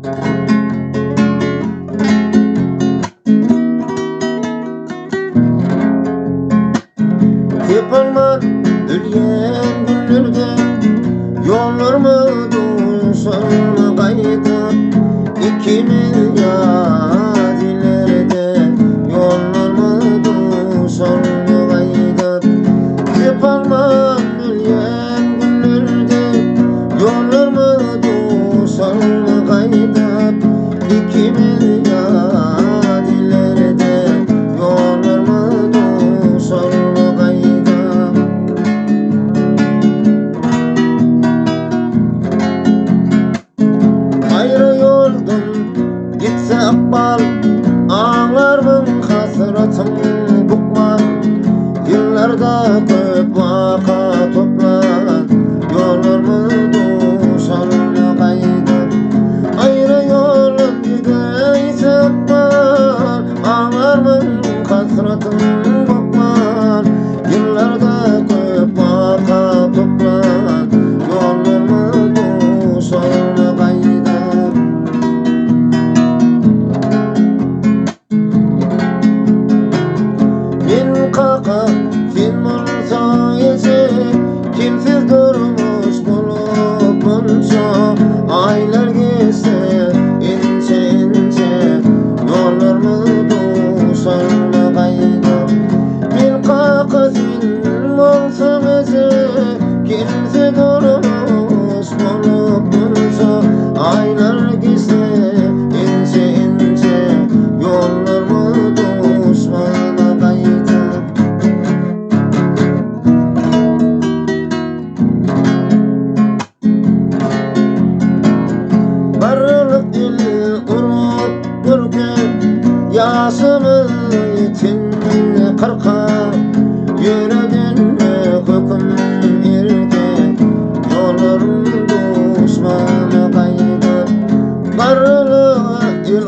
Kıpırman ölgen günlerde yollarımı duşarına kaydı. 2 milyar ileride yollarımı duşarına kaydı. Kıpırman ölgen günlerde yollarımı duşarına kaydı. 2 milyar ileride yollarımı duşarına kaydı. Ayrı yoldan gitse akbal ağlarmın hasretin bukman. Yıllarda köp vaka toplan yollarımı duşarına kaydı. Ayrı yoldan gitse akbal ağlarmın hasretin bukman. Yıllarda köp vaka toplan yollarımı duşarına kaydı. Min kaka film olsa ise kimsiz durmuş bulup bunca. Aylar geçse ince ince yollarımı duşarına kaydı. Min kaka film olsa ise kimsiz durmuş bulup bunca. Aylar geçse ince ince yollarımı duşarına kaydı. Barılık il urup durken yaşımı için kırka. Yüreğine hüküm erdi yollarım düşmana kaydı. Barılık il